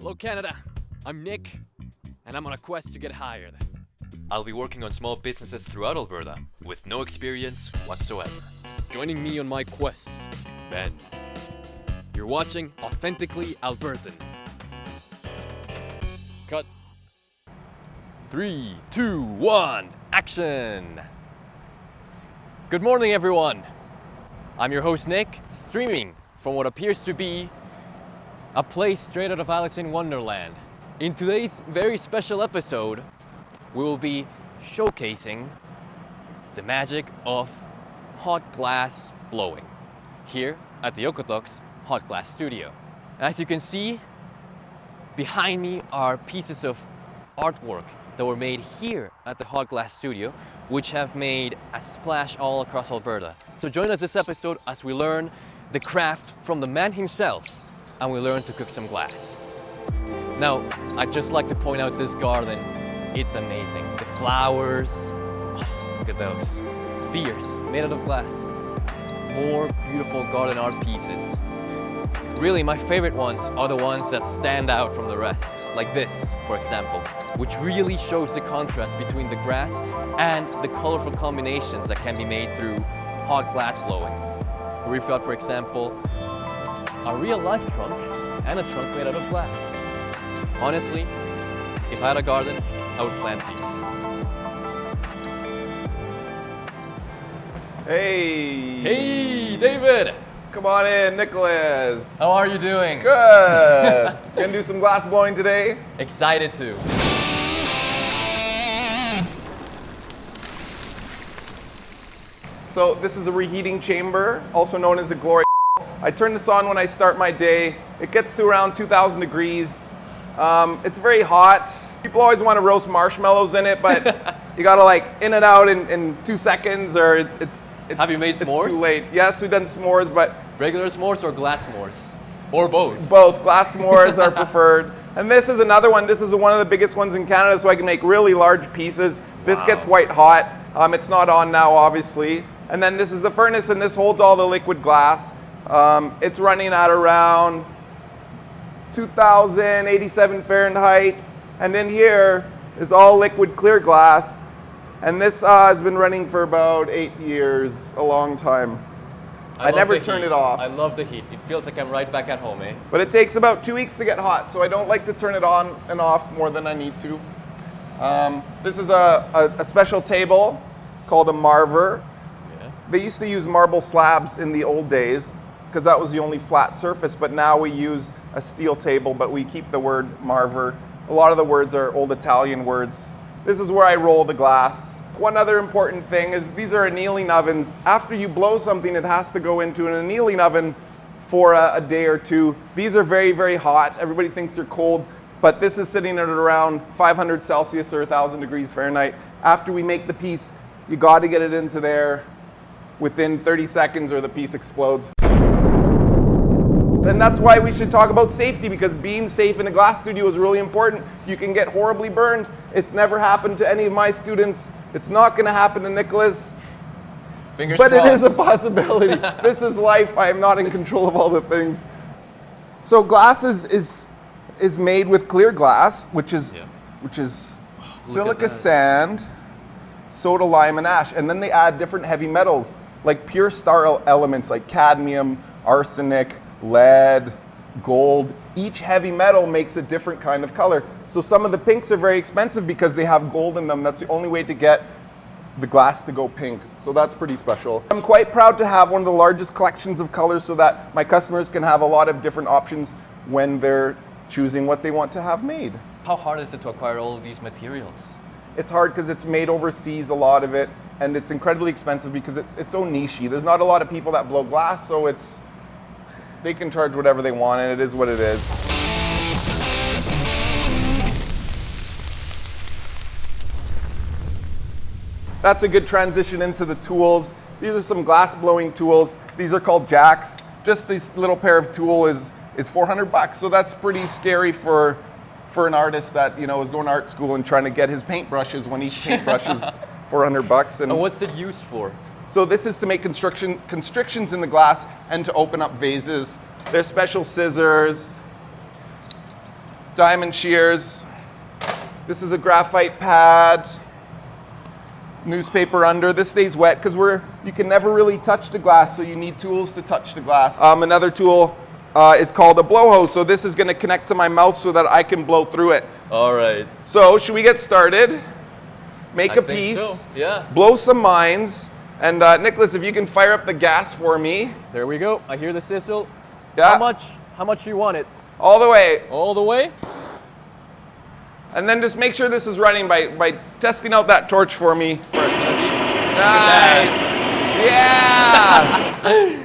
Hello Canada, I'm Nick, and I'm on a quest to get hired. I'll be working on small businesses throughout Alberta, with no experience whatsoever. Joining me on my quest, Ben. You're watching Authentically Albertan. Cut. 3, 2, 1, action! Good morning everyone! I'm your host Nick, streaming from what appears to be a place straight out of Alice in Wonderland. In today's very special episode, we will be showcasing the magic of hot glass blowing here at the Okotoks Hot Glass Studio. As you can see, behind me are pieces of artwork that were made here at the Hot Glass Studio, which have made a splash all across Alberta. So join us this episode as we learn the craft from the man himself, and we learn to cook some glass. Now, I'd just like to point out this garden. It's amazing. The flowers, oh, look at those. Spheres made out of glass. More beautiful garden art pieces. Really, my favorite ones are the ones that stand out from the rest. Like this, for example, which really shows the contrast between the grass and the colorful combinations that can be made through hot glass blowing. We've got, for example, a real life trunk and a trunk made out of glass. Honestly, if I had a garden, I would plant these. Hey! Hey, David! Come on in, Nicholas. How are you doing? Good. Gonna do some glass blowing today? Excited to. So this is a reheating chamber, also known as a glory. I turn this on when I start my day. It gets to around 2,000 degrees. It's very hot. People always want to roast marshmallows in it, but you gotta like in and out in 2 seconds, or it's Have you made s'mores? It's too late. Yes, we've done s'mores, but Regular s'mores or glass s'mores? Or both? both. Glass s'mores are preferred. And this is another one. This is one of the biggest ones in Canada, so I can make really large pieces. This gets white hot. It's not on now, obviously. And then this is the furnace, and this holds all the liquid glass. It's running at around 2,087 Fahrenheit. And in here is all liquid clear glass. And this has been running for about 8 years, a long time. I never turn it off. I love the heat. It feels like I'm right back at home, eh? But it takes about 2 weeks to get hot, so I don't like to turn it on and off more than I need to. This is a special table called a marver. Yeah. They used to use marble slabs in the old days because that was the only flat surface, but now we use a steel table, but we keep the word marver. A lot of the words are old Italian words. This is where I roll the glass. One other important thing is these are annealing ovens. After you blow something, it has to go into an annealing oven for a day or two. These are very, very hot. Everybody thinks they're cold, but this is sitting at around 500 Celsius or 1,000 degrees Fahrenheit. After we make the piece, you got to get it into there within 30 seconds or the piece explodes. And that's why we should talk about safety, because being safe in a glass studio is really important. You can get horribly burned. It's never happened to any of my students. It's not going to happen to Nicholas. Fingers But crossed. it is a possibility. This is life. I am not in control of all the things. So glass is made with clear glass, which is silica sand, soda, lime, and ash. And then they add different heavy metals, like pure star elements like cadmium, arsenic, lead, gold. Each heavy metal makes a different kind of color. So some of the pinks are very expensive because they have gold in them. That's the only way to get the glass to go pink. So that's pretty special. I'm quite proud to have one of the largest collections of colors so that my customers can have a lot of different options when they're choosing what they want to have made. How hard is it to acquire all of these materials? It's hard because it's made overseas, a lot of it, and it's incredibly expensive because it's so niche-y. There's not a lot of people that blow glass, so they can charge whatever they want, and it is what it is. That's a good transition into the tools. These are some glass blowing tools. These are called jacks. Just this little pair of tool is $400, so that's pretty scary for an artist that is going to art school and trying to get his paintbrushes when each paintbrush is $400. And what's it used for? So this is to make constrictions in the glass and to open up vases. There's special scissors. diamond shears. This is a graphite pad. Newspaper under. This stays wet because you can never really touch the glass, so you need tools to touch the glass. Another tool is called a blow hose. So this is going to connect to my mouth so that I can blow through it. All right. So should we get started? Make a piece. So. Yeah. Blow some mines. And Nicholas, if you can fire up the gas for me. There we go. I hear the sizzle. Yeah. How much you want it? All the way. All the way? And then just make sure this is running by testing out that torch for me. Nice. Yeah.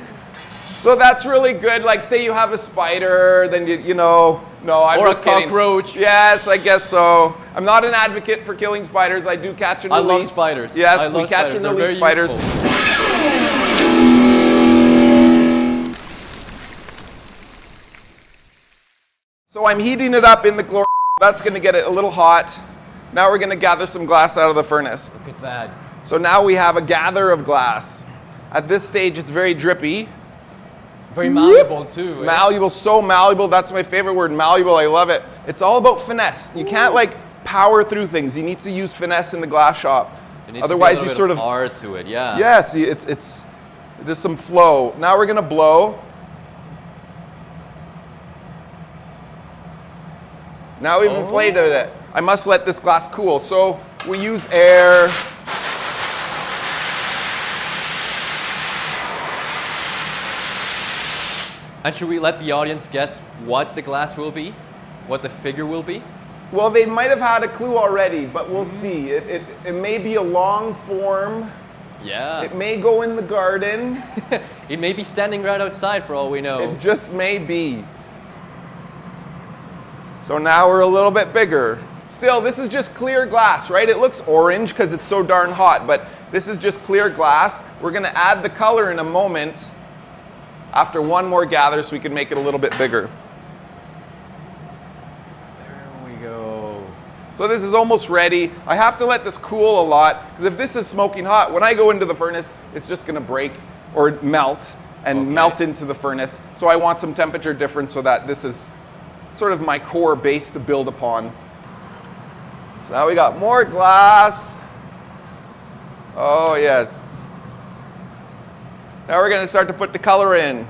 So that's really good. Like, say you have a spider, then you know. No, I'm just kidding. Or a cockroach. Yes, I guess so. I'm not an advocate for killing spiders. I do catch and release. I love spiders. Yes, we catch and release spiders. So I'm heating it up in the glory. That's going to get it a little hot. Now we're going to gather some glass out of the furnace. Look at that. So now we have a gather of glass. At this stage, it's very drippy. Very malleable too. Malleable, so malleable. That's my favorite word, malleable. I love it. It's all about finesse. You can't like power through things. You need to use finesse in the glass shop. Otherwise, you sort of art to it. Yeah. Yes, there's some flow. Now we're gonna blow. Now we've inflated it. I must let this glass cool. So we use air. And should we let the audience guess what the glass will be? What the figure will be? Well, they might have had a clue already, but we'll see. It may be a long form. Yeah. It may go in the garden. It may be standing right outside for all we know. It just may be. So now we're a little bit bigger. Still, this is just clear glass, right? It looks orange because it's so darn hot, but this is just clear glass. We're gonna add the color in a moment after one more gather so we can make it a little bit bigger. There we go. So this is almost ready. I have to let this cool a lot because if this is smoking hot, when I go into the furnace, it's just gonna break or melt and melt into the furnace. So I want some temperature difference so that this is sort of my core base to build upon. So now we got more glass. Oh yes. Now we're going to start to put the color in.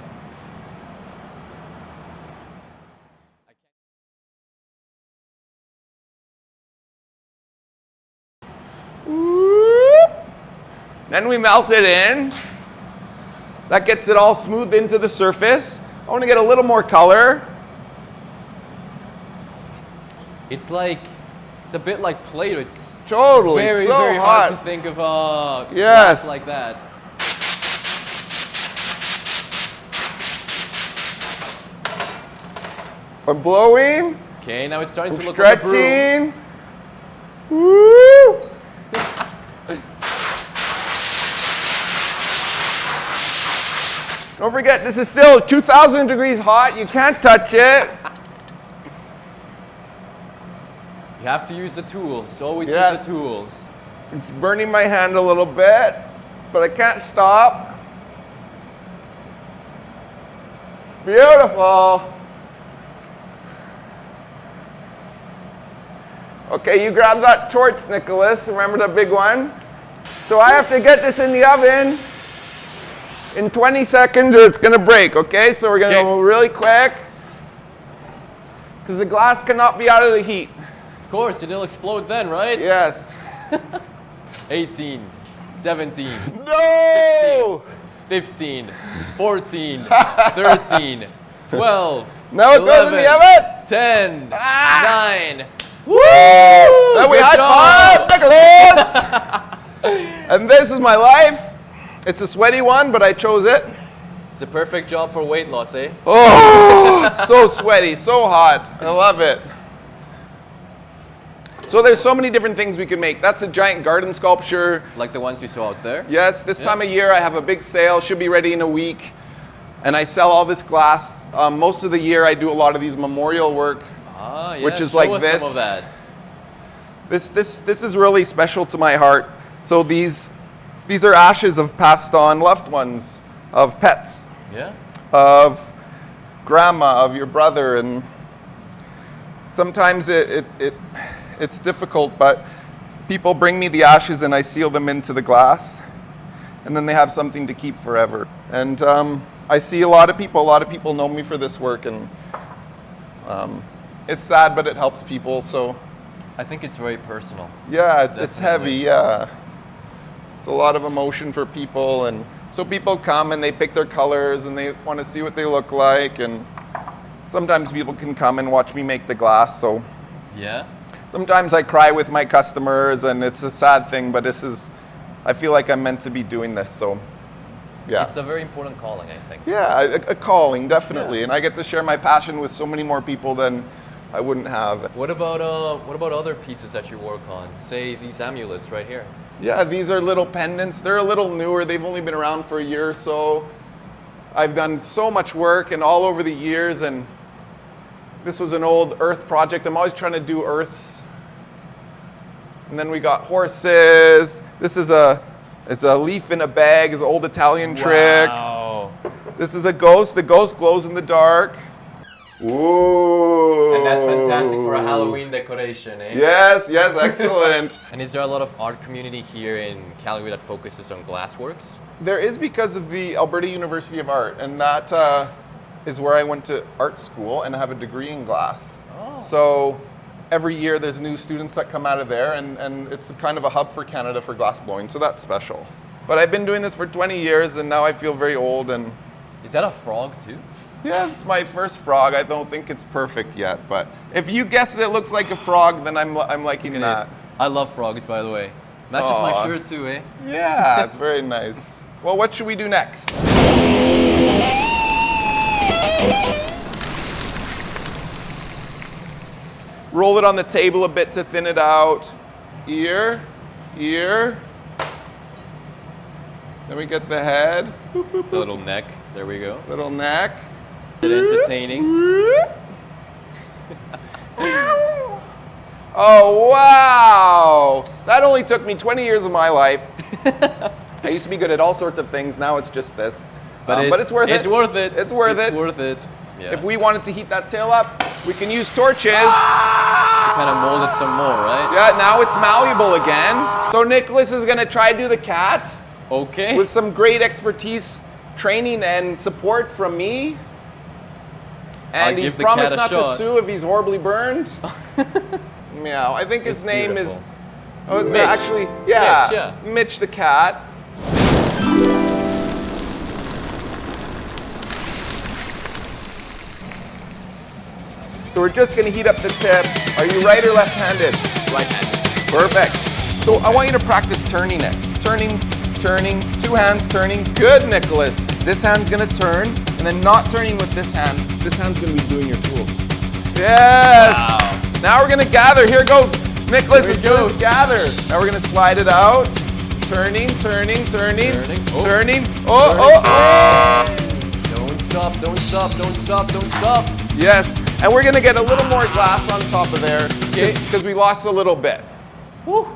Then we melt it in. That gets it all smoothed into the surface. I want to get a little more color. It's a bit like Play-Doh. It's totally very, so very hot. hard to think of glass like that. I'm blowing. Okay, now it's starting to look like a brew. Stretching. Woo! Don't forget, this is still 2,000 degrees hot. You can't touch it. You have to use the tools. Always use the tools. It's burning my hand a little bit, but I can't stop. Beautiful. Okay, you grab that torch, Nicholas. Remember the big one? So I have to get this in the oven in 20 seconds or it's going to break, okay? So we're going to go really quick because the glass cannot be out of the heat. Of course, it'll explode then, right? Yes. 18, 17, No! 15, 14, 13, 12, Now it 11, goes in the oven. 10, 9. Woo! Then we Good high job. five, Nicholas! And this is my life. It's a sweaty one, but I chose it. It's a perfect job for weight loss, eh? Oh, it's so sweaty, so hot. I love it. So there's so many different things we can make. That's a giant garden sculpture. Like the ones you saw out there? Yes, this time of year I have a big sale, should be ready in a week. And I sell all this glass. Most of the year I do a lot of these memorial work, which is like this. Some of that. This is really special to my heart. So these are ashes of passed on loved ones, of pets, Yeah. of grandma, of your brother, and sometimes it's difficult, but people bring me the ashes and I seal them into the glass, and then they have something to keep forever. And I see a lot of people know me for this work, and it's sad, but it helps people. So I think it's very personal. yeah, it's heavy. Yeah, it's a lot of emotion for people, and so people come and they pick their colors and they want to see what they look like, and sometimes people can come and watch me make the glass. So Yeah. sometimes I cry with my customers, and it's a sad thing, but I feel like I'm meant to be doing this. So yeah. It's a very important calling, I think. Yeah, a calling, definitely. Yeah. And I get to share my passion with so many more people than I wouldn't have. What about other pieces that you work on? Say these amulets right here. Yeah, these are little pendants. They're a little newer. They've only been around for a year or so. I've done so much work and all over the years, and this was an old earth project. I'm always trying to do earths. And then we got horses. This is a leaf in a bag. It's an old Italian trick. Wow. This is a ghost. The ghost glows in the dark. Ooh. And that's fantastic for a Halloween decoration, eh? Yes, excellent. And is there a lot of art community here in Calgary that focuses on glassworks? There is, because of the Alberta University of Art, and that is where I went to art school and have a degree in glass. Oh. So every year there's new students that come out of there, and it's kind of a hub for Canada for glass blowing, so that's special. But I've been doing this for 20 years, and now I feel very old. And Is that a frog too? yeah, it's my first frog. I don't think it's perfect yet, but if you guess that it looks like a frog, then I'm liking Look at that. it. I love frogs, by the way. Matches my Aw. shirt too, eh? Yeah, it's very nice. Well, what should we do next? Roll it on the table a bit to thin it out. Ear, ear. Then we get the head, The little neck. There we go. little neck. Entertaining. Oh, wow! That only took me 20 years of my life. I used to be good at all sorts of things. Now it's just this. But it's worth it. It's worth it. It's worth it. It's worth it. Yeah. If we wanted to heat that tail up, we can use torches. Kind of mold it some more, right? Yeah, now it's malleable again. So Nicholas is gonna try to do the cat Okay. with some great expertise, training, and support from me. I'll And he's give the promised cat a not to shot. sue if he's horribly burned. Meow. I think his It's name is. beautiful. Oh, it's Mitch. actually yeah, Mitch, yeah. Mitch the cat. So we're just gonna heat up the tip. Are you right or left-handed? Right-handed. Perfect. So I want you to practice turning it. Turning, turning, two hands turning. Good, Nicholas. This hand's gonna turn, and then not turning with this hand. This hand's gonna be doing your tools. Yes! Wow. Now we're gonna gather. Here goes. Nicholas Here is it goes. gonna gather. Now we're gonna slide it out. Turning, turning, turning, Turning. Oh. turning. Turning. Oh. Don't stop, don't stop, don't stop, don't stop. Yes, and we're gonna get a little more glass on top of there Okay. because we lost a little bit. Woo.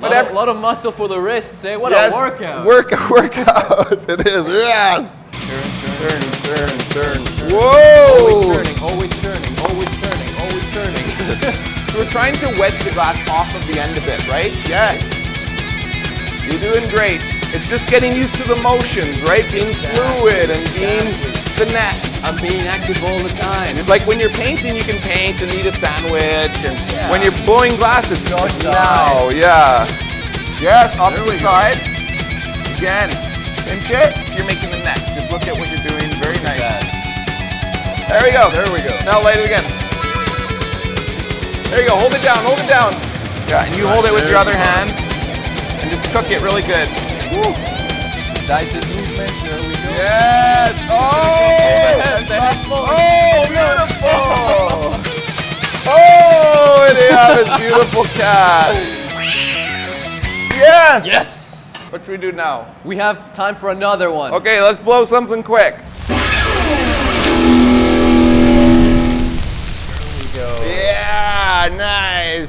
But A lot of muscle for the wrists, eh? What yes, a workout. Workout. It is. Yes. Turn, Turn, turn. Always Whoa! turning, always turning, always turning, always turning. So we're trying to wedge the glass off of the end of it, right? Yes. You're doing great. It's just getting used to the motions, right? Being fluid and being finesse. I'm being active all the time. Like when you're painting, you can paint and eat a sandwich, and when you're blowing glass, it's Short now, side. yeah. Yes, we opposite go. side. Again, pinch it. You're making the neck. Just look at what you're doing. Very nice. There we go. There we go. Now light it again. There you go. Hold it down. Hold it down. Yeah, and you hold it with your other hand, and just cook it really good. Woo. Dices movement, there we go. Yes! Oh! The head full. Oh, beautiful! Oh, and they have his beautiful cat. Yes! Yes! What should we do now? We have time for another one. Okay, let's blow something quick. There we go. Yeah, nice.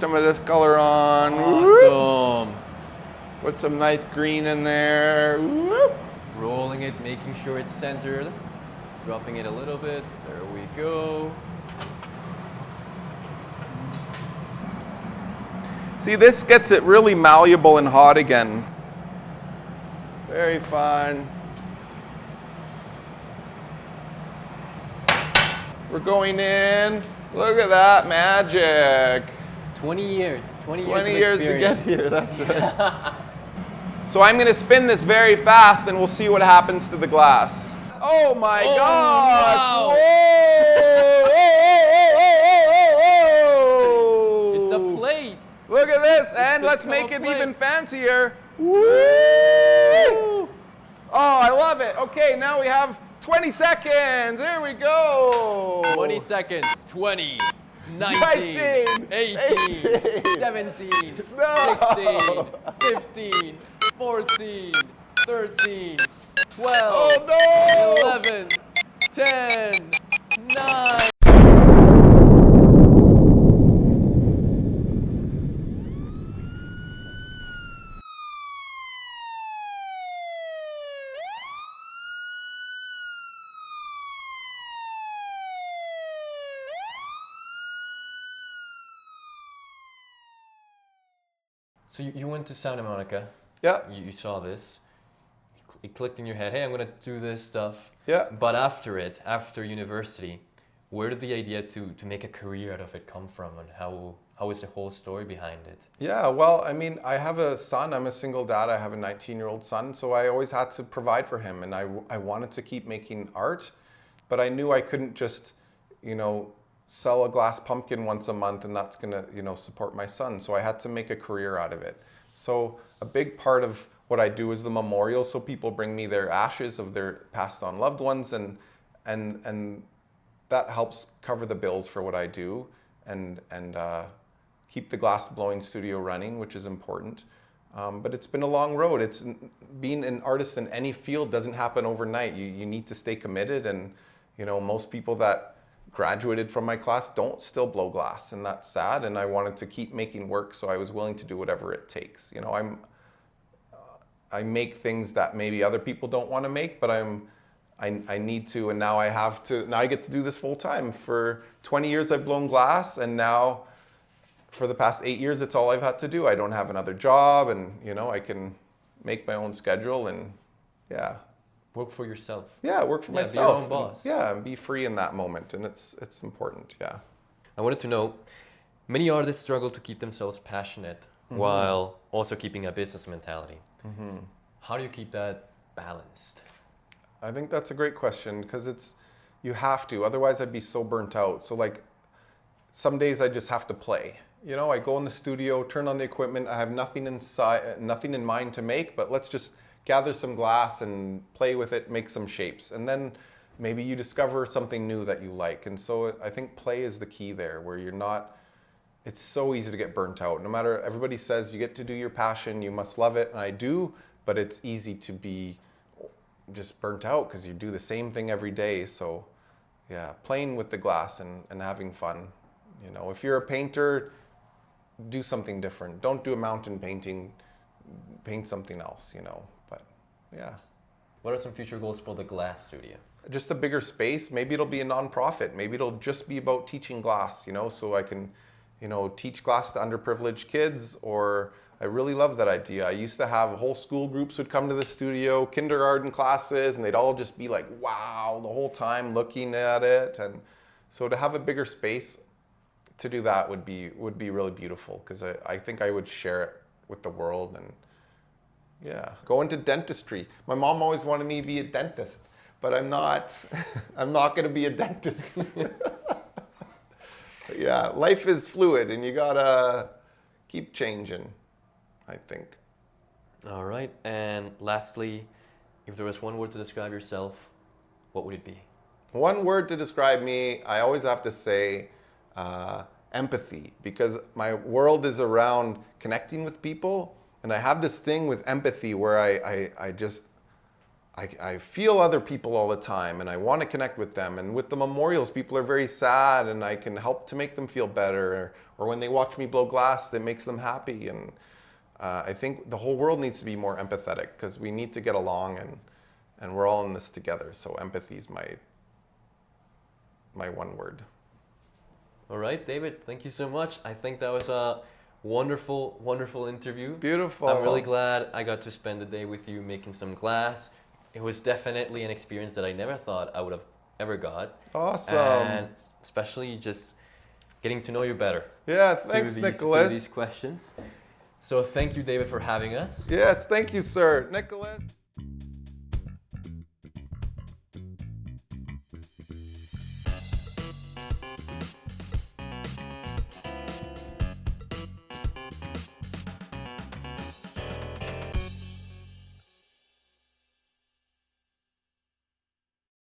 Some of this color on. Whoop. Awesome. Put some nice green in there. Whoop. Rolling it, making sure it's centered. dropping it a little bit. There we go. See, this gets it really malleable and hot again. Very fun. We're going in. Look at that magic. 20 years. 20 years to get here, that's right. So I'm going to spin this very fast and we'll see what happens to the glass. Oh my gosh! Wow. Whoa! It's a plate. Look at this, and the let's make it plate. even fancier. Woo! Oh, I love it. Okay, now we have 20 seconds. Here we go. 20 seconds. 20. 19, 18, 17, No. 16, 15, 14, 13, 12, Oh no! 11, 10, 9. So you went to Santa Monica. Yeah. You saw this. It clicked in your head, hey, I'm going to do this stuff. Yeah. But after university, where did the idea to make a career out of it come from, and how is the whole story behind it? Yeah, well, I mean, I have a son. I'm a single dad. I have a 19-year-old son, so I always had to provide for him, and I wanted to keep making art, but I knew I couldn't just, sell a glass pumpkin once a month and that's gonna, support my son. So I had to make a career out of it. So a big part of what I do is the memorial. So people bring me their ashes of their passed on loved ones, and that helps cover the bills for what I do and keep the glass blowing studio running, which is important. But it's been a long road. Being an artist in any field doesn't happen overnight. You need to stay committed, and most people that graduated from my class don't still blow glass, and that's sad. And I wanted to keep making work, so I was willing to do whatever it takes. I make things that maybe other people don't want to make, but I need to, and now I have to. Now I get to do this full time. For 20 years I've blown glass, and now for the past 8 years it's all I've had to do. I don't have another job, and I can make my own schedule, and yeah. Work for yourself. Yeah, work for myself. Be your own boss. Yeah, and be free in that moment, and it's important. Yeah. I wanted to know, many artists struggle to keep themselves passionate while also keeping a business mentality. How do you keep that balanced? I think that's a great question, because you have to, otherwise I'd be so burnt out. So like some days I just have to play. I go in the studio, turn on the equipment, I have nothing in mind to make, but let's just gather some glass and play with it, make some shapes. And then maybe you discover something new that you like. And so I think play is the key there, where it's so easy to get burnt out. No matter, everybody says you get to do your passion, you must love it, and I do, but it's easy to be just burnt out because you do the same thing every day. So yeah, playing with the glass and having fun. If you're a painter, do something different. Don't do a mountain painting, paint something else, but yeah. What are some future goals for the glass studio? Just a bigger space. Maybe it'll be a nonprofit. Maybe it'll just be about teaching glass, so I can, teach glass to underprivileged kids. Or I really love that idea. I used to have whole school groups would come to the studio, kindergarten classes, and they'd all just be like, wow, the whole time looking at it. And so to have a bigger space to do that would be really beautiful, because I think I would share it with the world. And yeah, go into dentistry. My mom always wanted me to be a dentist, but I'm not. I'm not going to be a dentist. Yeah, life is fluid, and you gotta keep changing, I think. All right, and lastly, if there was one word to describe yourself, what would it be? One word to describe me, I always have to say empathy, because my world is around connecting with people. And I have this thing with empathy where I feel other people all the time, and I want to connect with them. And with the memorials, people are very sad, and I can help to make them feel better. Or when they watch me blow glass, that makes them happy. And I think the whole world needs to be more empathetic, because we need to get along, and we're all in this together. So empathy is my one word. All right, David, thank you so much. I think that was a wonderful, wonderful interview. Beautiful. I'm really glad I got to spend the day with you making some glass. It was definitely an experience that I never thought I would have ever got. Awesome. And especially just getting to know you better. Yeah, thanks, Nicholas. Through these questions. So thank you, David, for having us. Yes, thank you, sir. Nicholas.